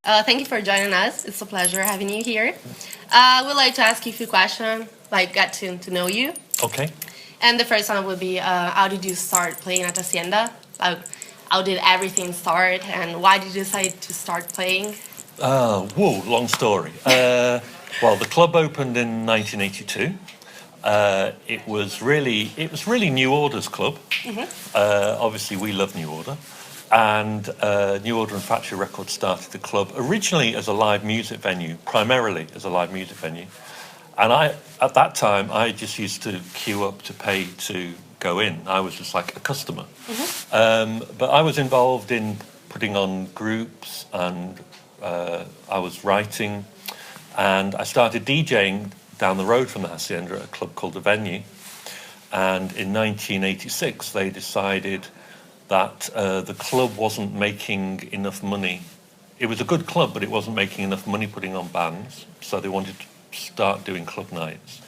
Thank you for joining us. It's a pleasure having you here. We'd like to ask you a few questions, like get to know you. Okay. And the first one would be, how did you start playing at Hacienda? Like, how did everything start, and why did you decide to start playing? Whoa, long story. Well, the club opened in 1982. It was really New Order's club. Obviously, we love New Order, and New Order and Factory Records started the club originally as a live music venue, primarily as a live music venue. And at that time, I just used to queue up to pay to go in. I was just like a customer. But I was involved in putting on groups, and I was writing, and I started DJing down the road from the Hacienda at a club called The Venue. And in 1986, they decided that the club wasn't making enough money. It was a good club, but it wasn't making enough money putting on bands, so they wanted to start doing club nights.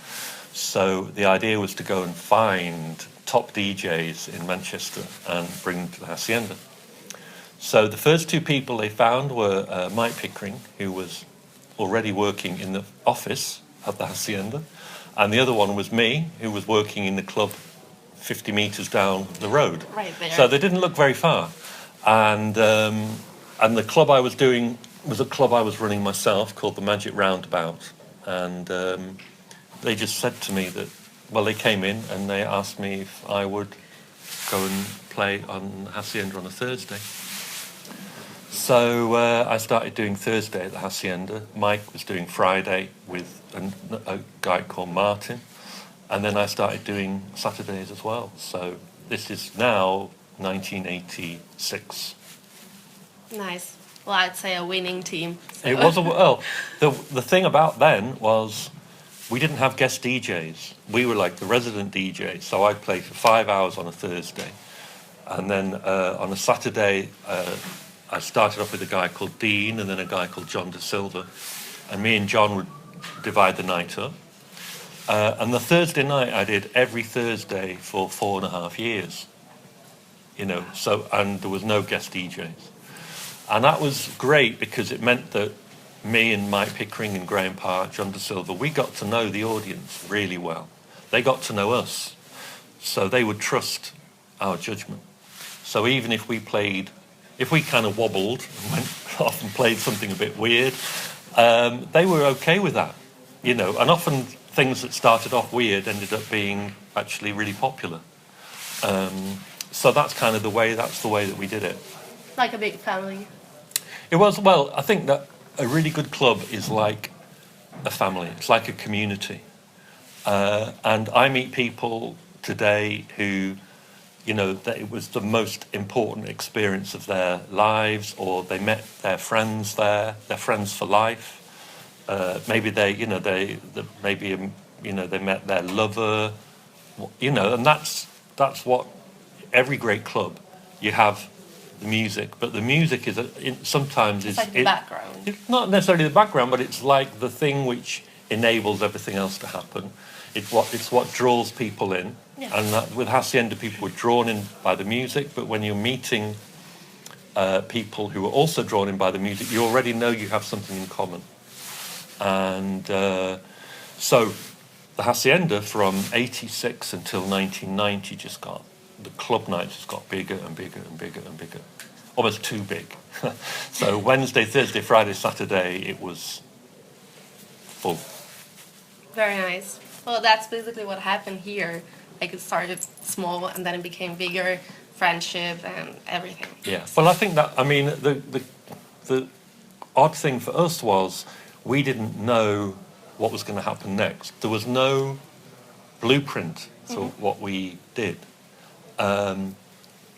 So the idea was to go and find top DJs in Manchester and bring them to the Hacienda. So the first two people they found were Mike Pickering, who was already working in the office at the Hacienda, and the other one was me, who was working in the club 50 metres down the road. Right there. So they didn't look very far. And the club I was doing was a club I was running myself called the Magic Roundabout. And they just said to me that, well, they came in and they asked me if I would go and play on Hacienda on a Thursday. So I started doing Thursday at the Hacienda. Mike was doing Friday with a guy called Martin. And then I started doing Saturdays as well. So this is now 1986. Nice. Well, I'd say a winning team. So. It was the thing about then was we didn't have guest DJs. We were like the resident DJs. So I'd play for 5 hours on a Thursday, and then on a Saturday I started off with a guy called Dean and then a guy called John De Silva, and me and John would divide the night up. And the Thursday night I did every Thursday for 4.5 years. So, and there was no guest DJs. And that was great because it meant that me and Mike Pickering and Graham Park, John De Silva, we got to know the audience really well. They got to know us. So they would trust our judgment. So even if we kind of wobbled and went off and played something a bit weird, they were okay with that. And often things that started off weird ended up being actually really popular. So that's kind of the way that we did it. Like a big family. It was, well, I think that a really good club is like a family. It's like a community. And I meet people today who, that it was the most important experience of their lives, or they met their friends there, their friends for life. Maybe they met their lover, and that's what every great club, you have the music, but the music is sometimes it's like the background. It's not necessarily the background, but it's like the thing which enables everything else to happen. It's what draws people in, and that, with Hacienda, people were drawn in by the music. But when you're meeting people who are also drawn in by the music, you already know you have something in common. And so the Hacienda from 86 until 1990 the club nights just got bigger and bigger and bigger and bigger, almost too big. So Wednesday, Thursday, Friday, Saturday, it was full. Very nice. Well, that's basically what happened here. Like, it started small and then it became bigger, friendship and everything. Yeah. Well, I think that, the odd thing for us was we didn't know what was going to happen next. There was no blueprint for what we did.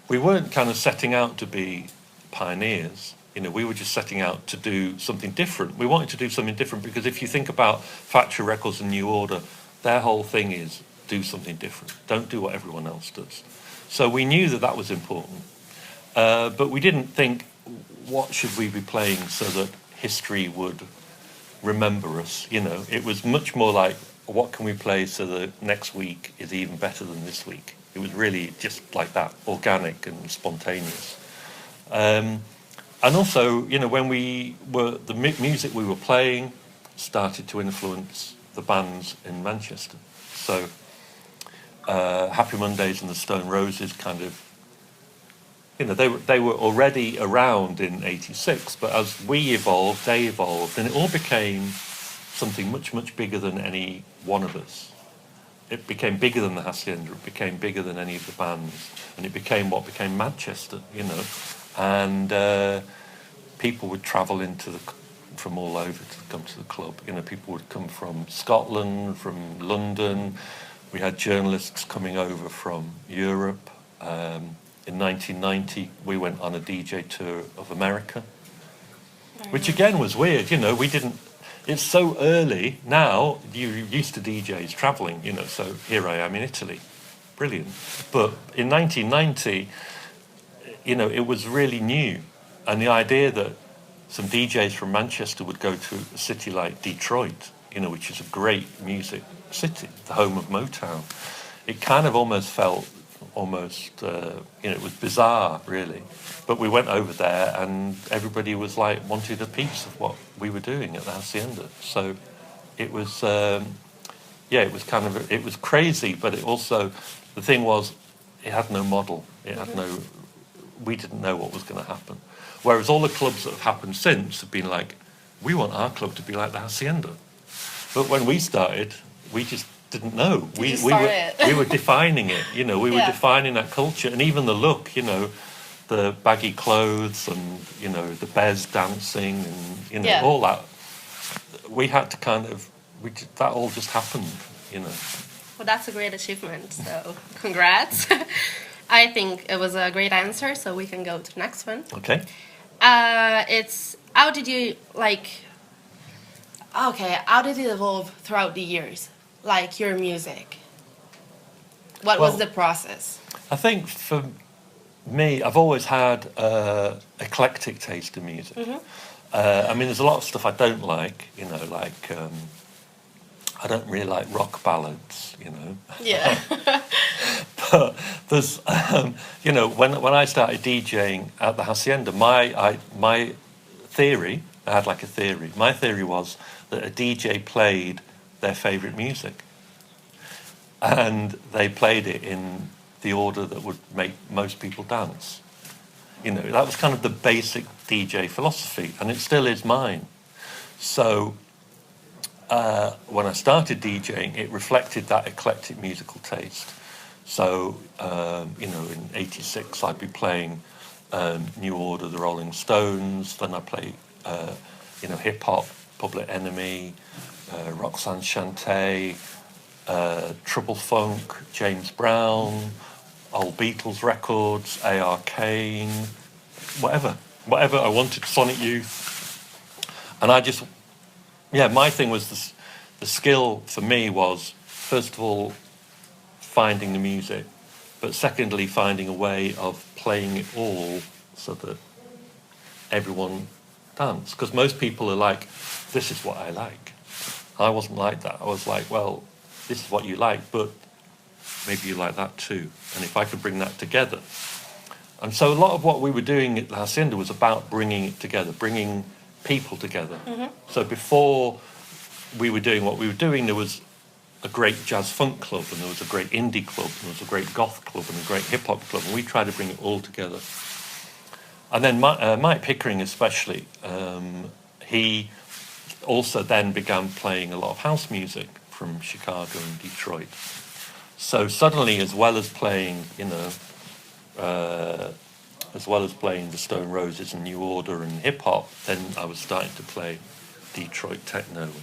We weren't kind of setting out to be pioneers. We were just setting out to do something different. We wanted to do something different because if you think about Factory Records and New Order, their whole thing is do something different. Don't do what everyone else does. So we knew that was important. But we didn't think, what should we be playing so that history would remember us? It was much more like, what can we play so that next week is even better than this week? It was really just like that, organic and spontaneous. And also, when the music we were playing started to influence the bands in Manchester. So Happy Mondays and the Stone Roses kind of, they were already around in '86, but as we evolved, they evolved, and it all became something much, much bigger than any one of us. It became bigger than the Hacienda, it became bigger than any of the bands, and it became what became Manchester, and people would travel from all over to come to the club. People would come from Scotland, from London. We had journalists coming over from Europe. In 1990, we went on a DJ tour of America, which again was weird. We didn't. It's so early now. You're used to DJs traveling, So here I am in Italy, brilliant. But in 1990, it was really new, and the idea that some DJs from Manchester would go to a city like Detroit, which is a great music city, the home of Motown. It kind of almost felt it was bizarre, really. But we went over there, and everybody was like wanted a piece of what we were doing at the Hacienda. So it was, it was crazy. But it also, the thing was, it had no model. It had no. We didn't know what was going to happen. Whereas all the clubs that have happened since have been like, we want our club to be like the Hacienda. But when we started, we just didn't know. We were defining it, we were defining that culture, and even the look, the baggy clothes and the bears dancing and all that. We had to that all just happened, Well, that's a great achievement. So congrats. I think it was a great answer. So we can go to the next one. Okay. It's how did you how did it evolve throughout the years? Like your music, what was the process? I think for me, I've always had eclectic taste in music. I mean, there's a lot of stuff I don't like. I don't really like rock ballads. Yeah. But there's, when I started DJing at the Hacienda, my theory, I had like a theory. My theory was that a DJ played their favourite music, and they played it in the order that would make most people dance. That was kind of the basic DJ philosophy, and it still is mine. So when I started DJing, it reflected that eclectic musical taste. So in '86 I'd be playing New Order, the Rolling Stones, then I play hip hop, Public Enemy, Roxanne Shante, Trouble Funk, James Brown, old Beatles records, A.R. Kane, whatever I wanted, Sonic Youth. And I just, my thing was the skill for me was, first of all, finding the music, but secondly, finding a way of playing it all so that everyone dance. Because most people are like, this is what I like. I wasn't like that. I was like, well, this is what you like, but maybe you like that too. And if I could bring that together. And so a lot of what we were doing at the Hacienda was about bringing it together, bringing people together. So before we were doing what we were doing, there was a great jazz funk club, and there was a great indie club, and there was a great goth club, and a great hip hop club, and we tried to bring it all together. And then Mike Pickering especially, he also then began playing a lot of house music from Chicago and Detroit. So suddenly, as well as playing, as well as playing the Stone Roses and New Order and hip hop, then I was starting to play Detroit techno.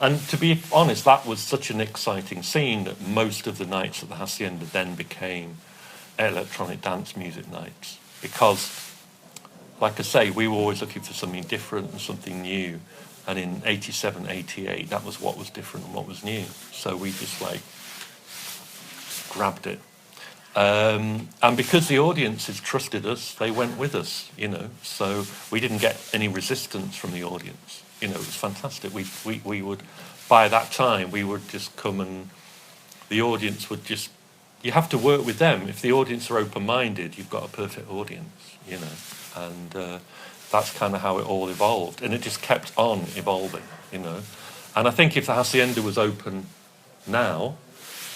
And to be honest, that was such an exciting scene that most of the nights at the Hacienda then became electronic dance music nights. Because, like I say, we were always looking for something different and something new. And in '87, '88, that was what was different and what was new. So we just grabbed it. And because the audiences trusted us, they went with us, So we didn't get any resistance from the audience. It was fantastic. We would, by that time, we would just come and the audience would just you have to work with them. If the audience are open-minded, you've got a perfect audience, you know. And that's kind of how it all evolved. And it just kept on evolving, you know. And I think if the Hacienda was open now,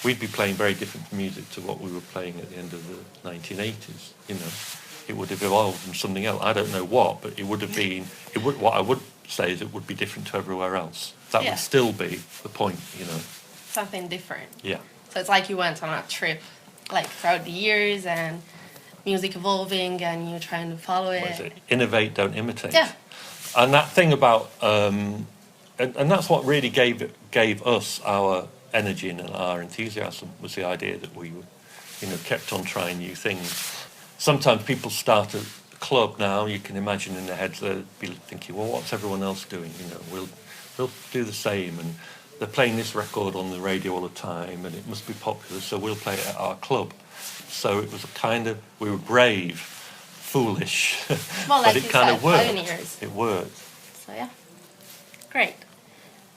we'd be playing very different music to what we were playing at the end of the 1980s, you know. It would have evolved from something else. I don't know what, but it would have been, what I would say is it would be different to everywhere else. That would still be the point, you know. Something different. Yeah. So it's like you went on a trip, like throughout the years, and music evolving, and you're trying to follow it. What is it? Innovate, don't imitate. Yeah. And that thing about, and that's what really gave us our energy and our enthusiasm, was the idea that we, you know, kept on trying new things. Sometimes people start a club now, you can imagine in their heads they'll be thinking, well, what's everyone else doing? You know, we'll do the same, and they're playing this record on the radio all the time, and it must be popular, so we'll play it at our club. So it was a kind of, we were brave, foolish, well, but it kind of worked. Pioneers. It worked. So yeah, great.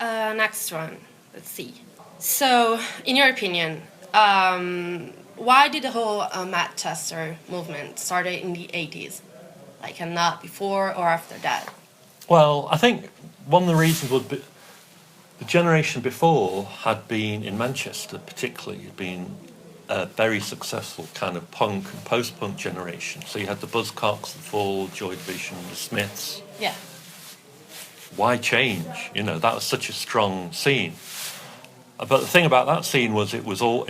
Next one, let's see. So, in your opinion, why did the whole Manchester movement started in the 80s? Like, and not before or after that? Well, I think one of the reasons would be the generation before had been, in Manchester particularly, had been a very successful kind of punk and post-punk generation. So you had the Buzzcocks, the Fall, Joy Division, the Smiths. Yeah. Why change? You know, that was such a strong scene. But the thing about that scene was it was all,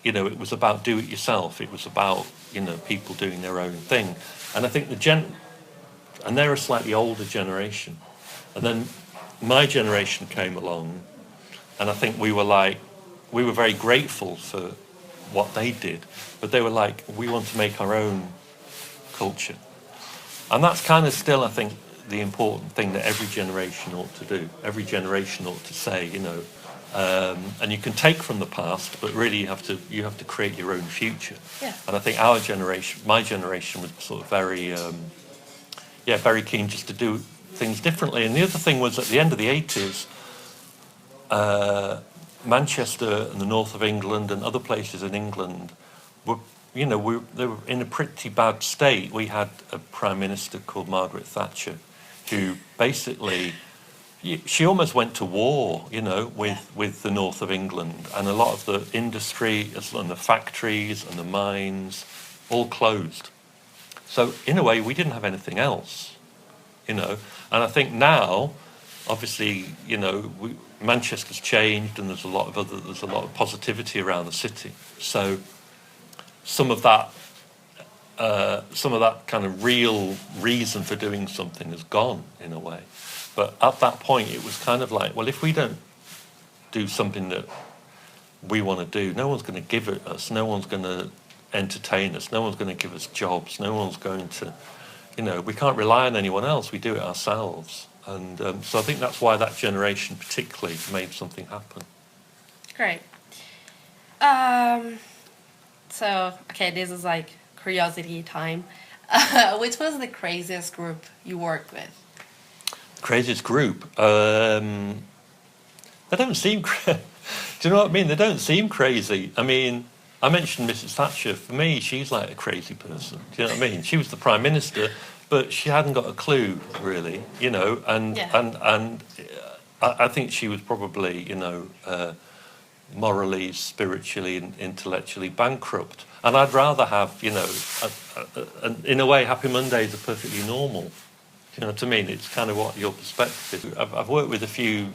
you know, it was about do it yourself. It was about, you know, people doing their own thing. And I think and they're a slightly older generation. And then my generation came along, and I think we were very grateful for what they did, but they were like, we want to make our own culture. And that's kind of still, I think, the important thing that every generation ought to do. Every generation ought to say, you know, and you can take from the past, but really you have to create your own future. Yeah. And I think my generation was sort of very, very keen just to do things differently. And the other thing was, at the end of the 80s, Manchester and the north of England and other places in England were, you know, they were in a pretty bad state. We had a prime minister called Margaret Thatcher, who basically, she almost went to war, you know, with the north of England, and a lot of the industry and the factories and the mines all closed. So in a way, we didn't have anything else, you know. And I think now, obviously, you know, Manchester's changed, and there's a lot of positivity around the city. So some of that kind of real reason for doing something has gone in a way. But at that point, it was kind of like, well, if we don't do something that we want to do, no one's going to give it us, no one's going to entertain us, no one's going to give us jobs, no one's going to, you know, we can't rely on anyone else, we do it ourselves. And so I think that's why that generation particularly made something happen. Great. So, okay, this is like curiosity time. Which was the craziest group you worked with? Craziest group? They don't seem... do you know what I mean? They don't seem crazy. I mean, I mentioned Mrs. Thatcher. For me, she's like a crazy person. Do you know what I mean? She was the Prime Minister, but she hadn't got a clue, really, you know, and I think she was probably, you know, morally, spiritually and intellectually bankrupt. And I'd rather have, you know, in a way, Happy Mondays are perfectly normal. Do you know what I mean? It's kind of what your perspective. I've worked with a few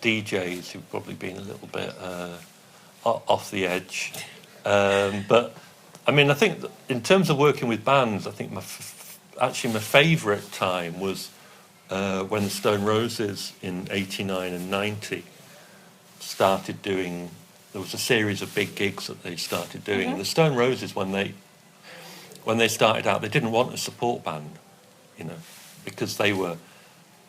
DJs who've probably been a little bit off the edge. But, I mean, I think in terms of working with bands, I think my favourite time was when the Stone Roses in 89 and 90 started doing, there was a series of big gigs that they started doing. Mm-hmm. The Stone Roses, when they started out, they didn't want a support band, you know, because they were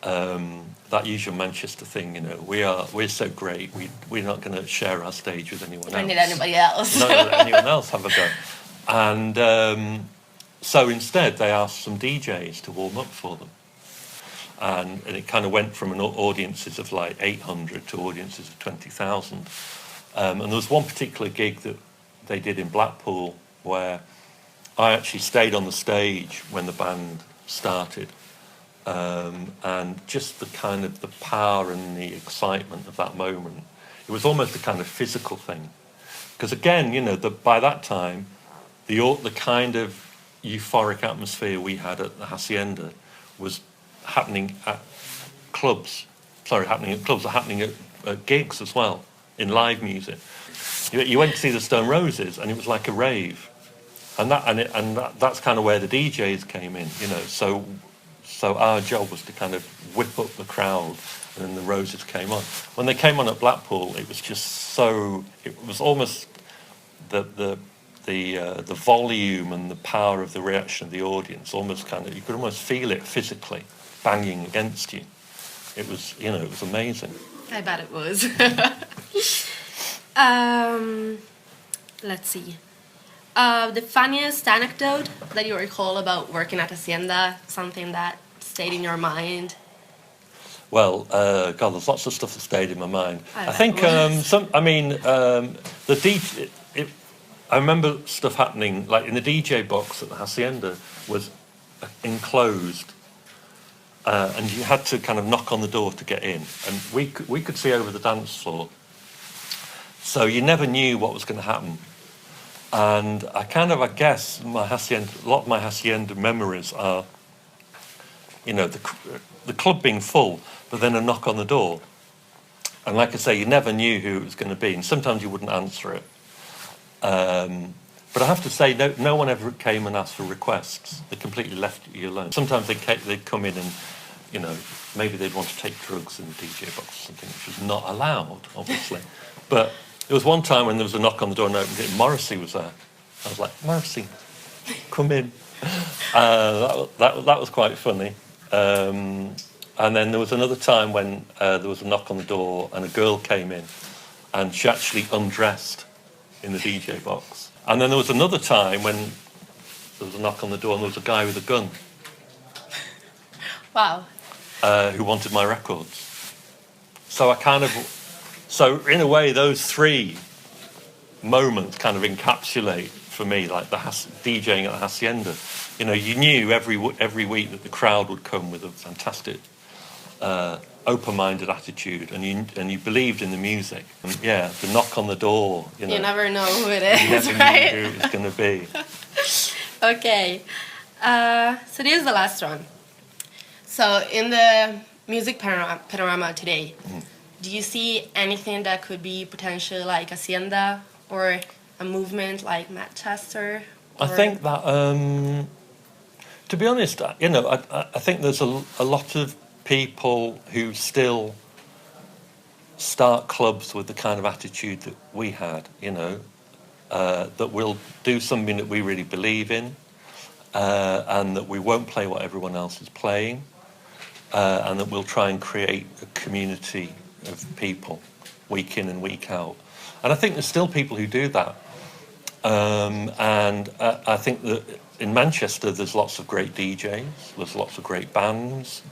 that usual Manchester thing, you know, we're so great, we're not going to share our stage with anyone else. Don't need anybody else. Not let anyone else have a go. And so instead, they asked some DJs to warm up for them. And it kind of went from audiences of like 800 to audiences of 20,000. And there was one particular gig that they did in Blackpool, where I actually stayed on the stage when the band started, and just the kind of the power and the excitement of that moment. It was almost a kind of physical thing, because again, you know, by that time, the kind of euphoric atmosphere we had at the Hacienda was happening at clubs. Sorry, happening at gigs as well, in live music. You went to see the Stone Roses, and it was like a rave, and that's kind of where the DJs came in, you know. So our job was to kind of whip up the crowd, and then the Roses came on. When they came on at Blackpool, it was just so. It was almost the volume and the power of the reaction of the audience. Almost kind of, you could almost feel it physically banging against you. It was, you know, it was amazing. I bet it was. Let's see. The funniest anecdote that you recall about working at Hacienda, something that stayed in your mind? Well, God, there's lots of stuff that stayed in my mind. I think the DJ. I remember stuff happening, like in the DJ box at the Hacienda was enclosed, and you had to kind of knock on the door to get in, and we could see over the dance floor, so you never knew what was going to happen. And I guess a lot of my Hacienda memories are, you know, the club being full, but then a knock on the door, and like I say, you never knew who it was going to be, and sometimes you wouldn't answer it. But I have to say, no one ever came and asked for requests. They completely left you alone. Sometimes they'd come in and, you know, maybe they'd want to take drugs in the DJ box or something, which was not allowed, obviously. But there was one time when there was a knock on the door and I opened it, and Morrissey was there. I was like, Morrissey, come in. That was quite funny. And then there was another time when there was a knock on the door and a girl came in, and she actually undressed in the DJ box. And then there was another time when there was a knock on the door and there was a guy with a gun. Wow. Who wanted my records. So in a way, those three moments kind of encapsulate for me, like the DJing at the Hacienda. You know, you knew every week that the crowd would come with a fantastic open-minded attitude, and you believed in the music. And yeah, the knock on the door, you know. You never know who it is, you never right? knew who it was going to be. Okay. So this is the last one. So in the music panorama today, do you see anything that could be potentially like Hacienda or a movement like Manchester? I think that, to be honest, you know, I think there's a lot of people who still start clubs with the kind of attitude that we had, you know, that we'll do something that we really believe in, and that we won't play what everyone else is playing, and that we'll try and create a community of people week in and week out. And I think there's still people who do that. And I think that in Manchester there's lots of great DJs, there's lots of great bands.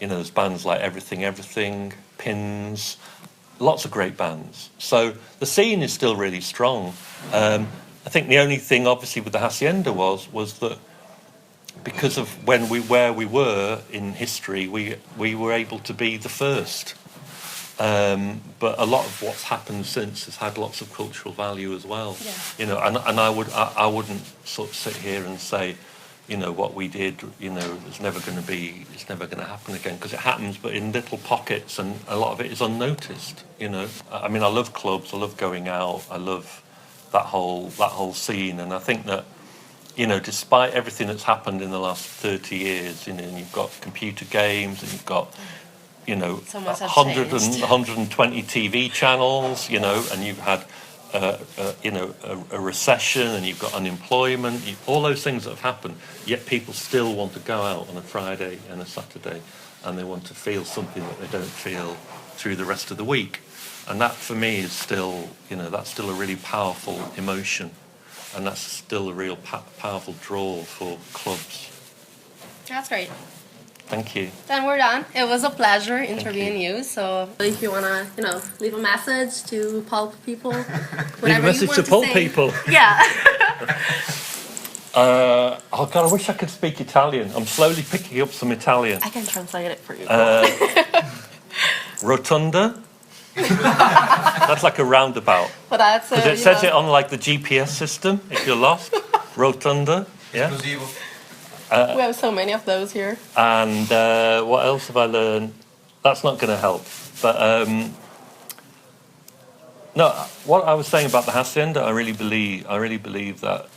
You know, there's bands like Everything, Pins, lots of great bands. So the scene is still really strong. I think the only thing, obviously, with the Hacienda was that because of where we were in history, we were able to be the first. But a lot of what's happened since has had lots of cultural value as well. Yeah. You know, and I wouldn't sort of sit here and say, you know, what we did, you know, it's never going to happen again, because it happens, but in little pockets, and a lot of it is unnoticed. You know, I mean, I love clubs, I love going out, I love that whole scene, and I think that, you know, despite everything that's happened in the last 30 years, you know, and you've got computer games, and you've got, you know, 120 TV channels, you know, and you've had, you know, a recession, and you've got unemployment, all those things that have happened, yet people still want to go out on a Friday and a Saturday, and they want to feel something that they don't feel through the rest of the week. And that, for me, is still, you know, that's still a really powerful emotion, and that's still a real powerful draw for clubs. That's great. Thank you. Then we're done. It was a pleasure interviewing you. So if you wanna, leave a message to PULP people, Leave a message to PULP people. Yeah. Oh God, I wish I could speak Italian. I'm slowly picking up some Italian. I can translate it for you. Rotunda. That's like a roundabout. But that's Because it says it on like the GPS system if you're lost. Rotunda. Yeah. We have so many of those here. And what else have I learned? That's not going to help. But no, what I was saying about the hacienda, I really believe that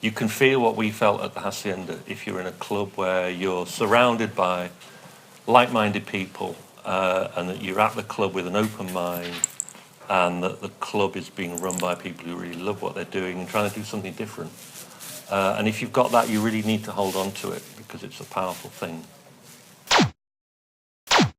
you can feel what we felt at the hacienda if you're in a club where you're surrounded by like-minded people, and that you're at the club with an open mind, and that the club is being run by people who really love what they're doing and trying to do something different. And if you've got that, you really need to hold on to it because it's a powerful thing.